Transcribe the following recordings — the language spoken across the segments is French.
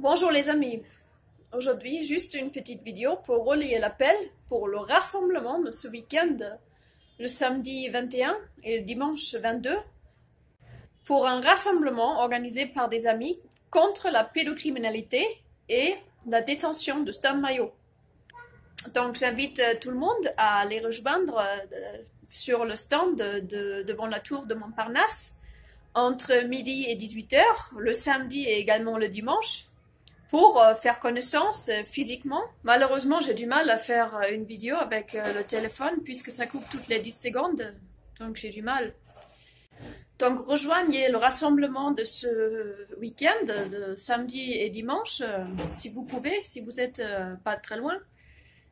Bonjour les amis, aujourd'hui juste une petite vidéo pour relayer l'appel pour le rassemblement de ce week-end, le samedi 21 et le dimanche 22, pour un rassemblement organisé par des amis contre la pédocriminalité et la détention de Stan Mayo. Donc j'invite tout le monde à les rejoindre sur le stand devant la tour de Montparnasse entre midi et 18h, le samedi et également le dimanche, pour faire connaissance physiquement. Malheureusement, j'ai du mal à faire une vidéo avec le téléphone puisque ça coupe toutes les 10 secondes, donc j'ai du mal. Donc rejoignez le rassemblement de ce week-end, de samedi et dimanche, si vous pouvez, si vous n'êtes pas très loin.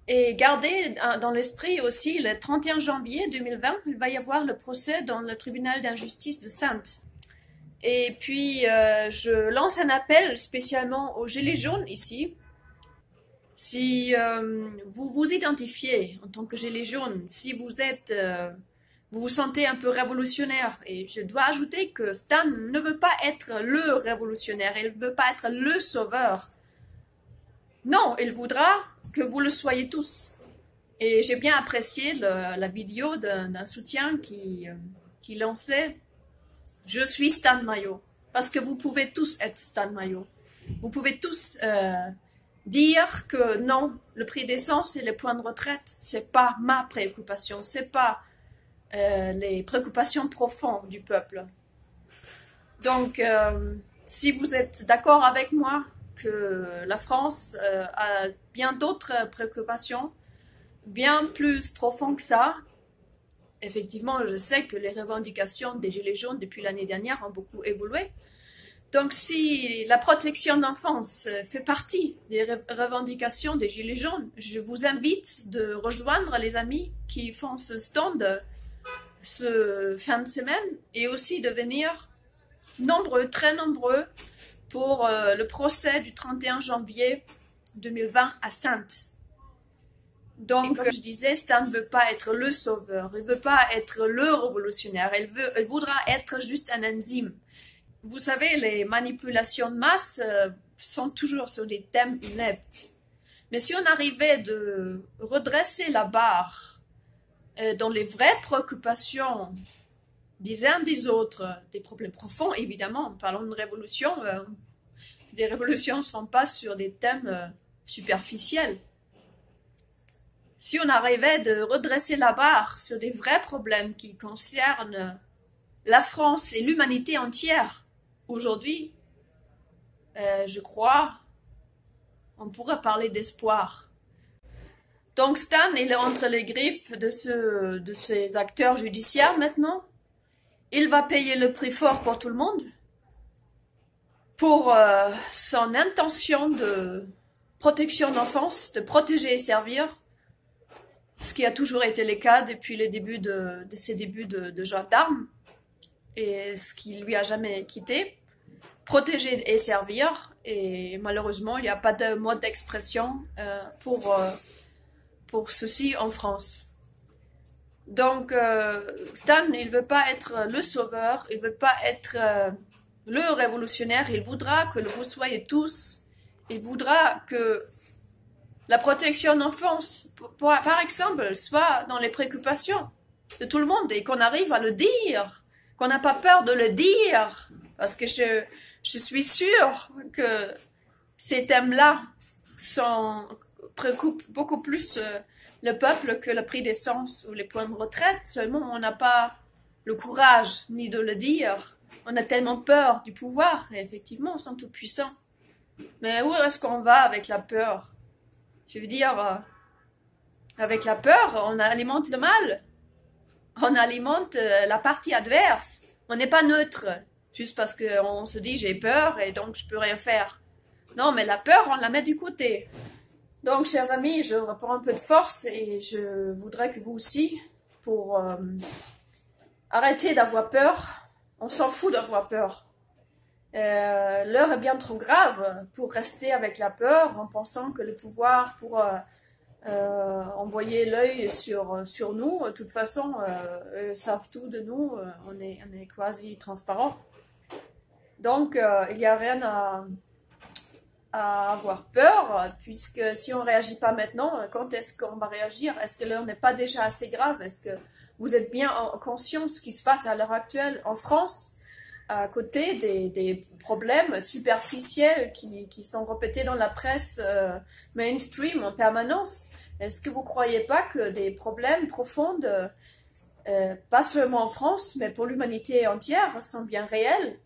Et gardez dans l'esprit aussi, le 31 janvier 2020, il va y avoir le procès dans le tribunal d'injustice de Saintes. Et puis, je lance un appel spécialement aux Gilets jaunes ici. Si vous vous identifiez en tant que Gilets jaunes, si vous êtes, vous vous sentez un peu révolutionnaire, et je dois ajouter que Stan ne veut pas être le révolutionnaire, il ne veut pas être le sauveur. Non, il voudra que vous le soyez tous. Et j'ai bien apprécié la vidéo d'un soutien qui lançait « Je suis Stan Mayo ». Parce que vous pouvez tous être Stan Mayo. Vous pouvez tous dire que non, le prix d'essence et les points de retraite, c'est pas ma préoccupation, c'est pas les préoccupations profondes du peuple. Donc, si vous êtes d'accord avec moi que la France a bien d'autres préoccupations, bien plus profondes que ça, effectivement, je sais que les revendications des Gilets jaunes depuis l'année dernière ont beaucoup évolué. Donc, si la protection de l'enfance fait partie des revendications des Gilets jaunes, je vous invite de rejoindre les amis qui font ce stand ce fin de semaine et aussi de venir nombreux, très nombreux, pour le procès du 31 janvier 2020 à Saintes. Donc, comme je disais, Stan ne veut pas être le sauveur, il ne veut pas être le révolutionnaire, il voudra être juste un enzyme. Vous savez, les manipulations de masse sont toujours sur des thèmes ineptes. Mais si on arrivait de redresser la barre dans les vraies préoccupations des uns des autres, des problèmes profonds, évidemment, parlons de révolution, des révolutions ne se font pas sur des thèmes superficiels. Si on arrivait de redresser la barre sur des vrais problèmes qui concernent la France et l'humanité entière, aujourd'hui, je crois, on pourrait parler d'espoir. Donc Stan, il est entre les griffes de ces acteurs judiciaires maintenant. Il va payer le prix fort pour tout le monde, pour son intention de protection d'enfance, de protéger et servir, ce qui a toujours été le cas depuis les débuts de ses débuts de gendarme, et ce qui lui a jamais quitté. Protéger et servir, et malheureusement, il n'y a pas de mode d'expression pour ceci en France. Donc, Stan, il ne veut pas être le sauveur, il ne veut pas être le révolutionnaire, il voudra que vous soyez tous, il voudra que la protection d'enfance, par exemple, soit dans les préoccupations de tout le monde et qu'on arrive à le dire, qu'on n'a pas peur de le dire, parce que je suis sûre que ces thèmes-là préoccupent beaucoup plus le peuple que le prix d'essence ou les points de retraite. Seulement, on n'a pas le courage ni de le dire. On a tellement peur du pouvoir, et effectivement, on sont tout puissants. Mais où est-ce qu'on va avec la peur? Je veux dire, avec la peur, on alimente le mal. On alimente la partie adverse. On n'est pas neutre, juste parce qu'on se dit j'ai peur et donc je peux rien faire. Non, mais la peur, on la met du côté. Donc, chers amis, je reprends un peu de force et je voudrais que vous aussi, pour arrêter d'avoir peur, on s'en fout d'avoir peur. L'heure est bien trop grave pour rester avec la peur en pensant que le pouvoir pourra envoyer l'œil sur nous. De toute façon, ils savent tout de nous, on est quasi transparent. Donc, il n'y a rien à avoir peur, puisque si on ne réagit pas maintenant, quand est-ce qu'on va réagir? Est-ce que l'heure n'est pas déjà assez grave? Est-ce que vous êtes bien conscient de ce qui se passe à l'heure actuelle en France, à côté des problèmes superficiels qui sont répétés dans la presse mainstream en permanence? Est-ce que vous ne croyez pas que des problèmes profonds, pas seulement en France, mais pour l'humanité entière, sont bien réels?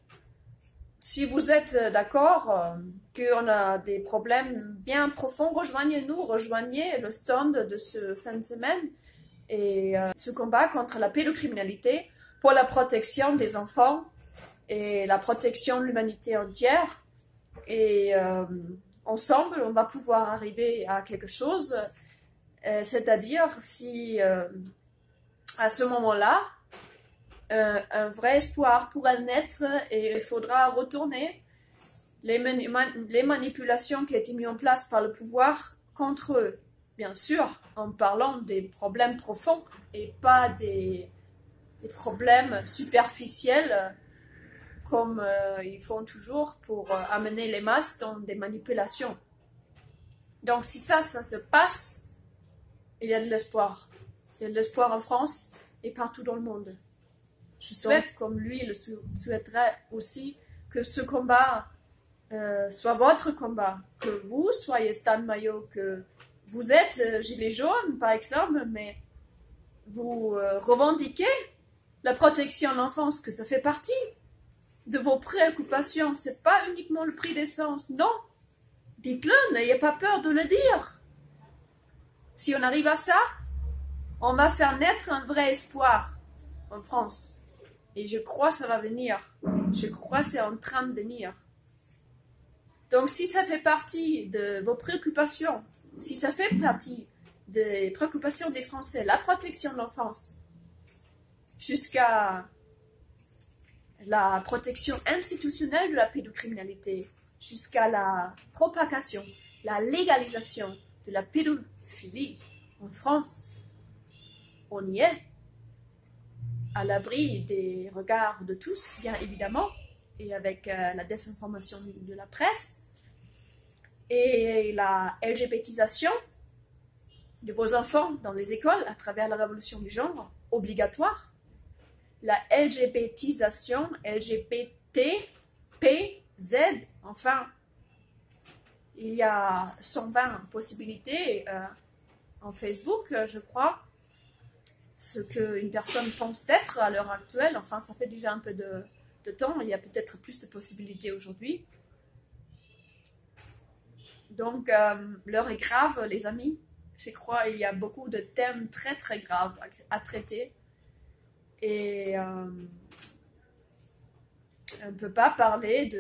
Si vous êtes d'accord qu'on a des problèmes bien profonds, rejoignez-nous, rejoignez le stand de ce fin de semaine et ce combat contre la pédocriminalité pour la protection des enfants et la protection de l'humanité entière. Et ensemble, on va pouvoir arriver à quelque chose, c'est-à-dire si à ce moment-là, un vrai espoir pourrait naître et il faudra retourner les manipulations qui ont été mises en place par le pouvoir contre eux. Bien sûr, en parlant des problèmes profonds et pas des problèmes superficiels comme ils font toujours pour amener les masses dans des manipulations. Donc si ça se passe, il y a de l'espoir. Il y a de l'espoir en France et partout dans le monde. Je souhaite, comme lui le souhaiterait aussi, que ce combat soit votre combat, que vous soyez Stan Mayo, que vous êtes Gilet jaune par exemple, mais vous revendiquez la protection de l'enfance, que ça fait partie de vos préoccupations. C'est pas uniquement le prix d'essence, non. Dites-le, n'ayez pas peur de le dire. Si on arrive à ça, on va faire naître un vrai espoir en France. Et je crois que ça va venir. Je crois que c'est en train de venir. Donc si ça fait partie de vos préoccupations, si ça fait partie des préoccupations des Français, la protection de l'enfance, jusqu'à la protection institutionnelle de la pédocriminalité, jusqu'à la propagation, la légalisation de la pédophilie en France, on y est, à l'abri des regards de tous, bien évidemment, et avec la désinformation de la presse, et la LGBTisation de vos enfants dans les écoles à travers la révolution du genre, obligatoire, la LGBTisation, LGBT, P, Z, enfin, il y a 120 possibilités en Facebook, je crois, ce qu'une personne pense être à l'heure actuelle. Enfin, ça fait déjà un peu de temps, il y a peut-être plus de possibilités aujourd'hui. Donc, l'heure est grave, les amis. Je crois qu'il y a beaucoup de thèmes très très graves à traiter. Et on ne peut pas parler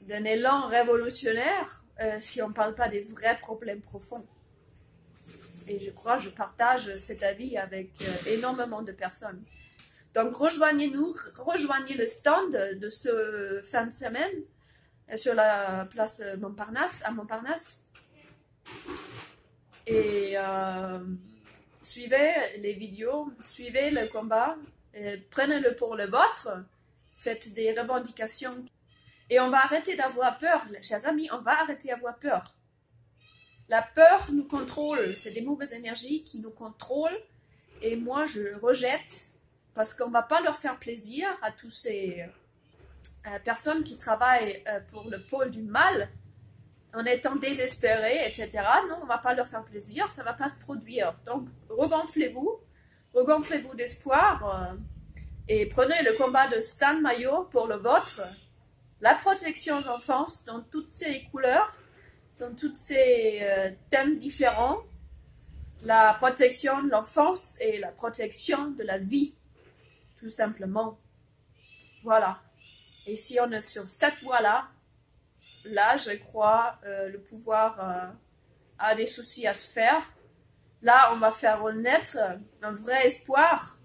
d'un élan révolutionnaire si on ne parle pas des vrais problèmes profonds. Et je crois, je partage cet avis avec énormément de personnes. Donc rejoignez-nous, rejoignez le stand de ce fin de semaine sur la place Montparnasse, à Montparnasse. Et suivez les vidéos, suivez le combat, prenez-le pour le vôtre, faites des revendications. Et on va arrêter d'avoir peur, chers amis, on va arrêter d'avoir peur. La peur nous contrôle, c'est des mauvaises énergies qui nous contrôlent. Et moi, je rejette, parce qu'on ne va pas leur faire plaisir à tous ces personnes qui travaillent pour le pôle du mal, en étant désespérés, etc. Non, on ne va pas leur faire plaisir, ça ne va pas se produire. Donc, regonflez-vous d'espoir et prenez le combat de Stan Mayo pour le vôtre. La protection de l'enfance dans toutes ses couleurs, dans tous ces thèmes différents, la protection de l'enfance et la protection de la vie, tout simplement. Voilà. Et si on est sur cette voie-là, là, je crois, le pouvoir a des soucis à se faire. Là, on va faire renaître un vrai espoir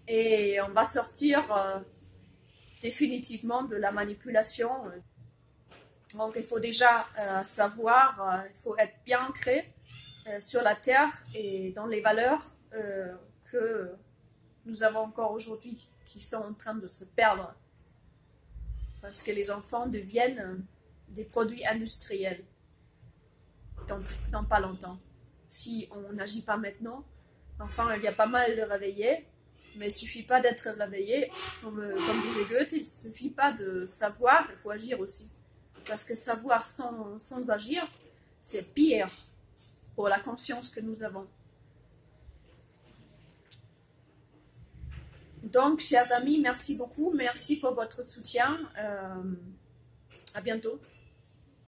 et on va sortir définitivement de la manipulation. Donc, il faut déjà savoir, il faut être bien ancré sur la terre et dans les valeurs que nous avons encore aujourd'hui, qui sont en train de se perdre. parce que les enfants deviennent des produits industriels dans pas longtemps. Si on n'agit pas maintenant, enfin, il y a pas mal de réveillés, mais il ne suffit pas d'être réveillé. Comme disait Goethe, il ne suffit pas de savoir, il faut agir aussi. Parce que savoir sans agir, c'est pire pour la conscience que nous avons. Donc, chers amis, merci beaucoup. Merci pour votre soutien. À bientôt.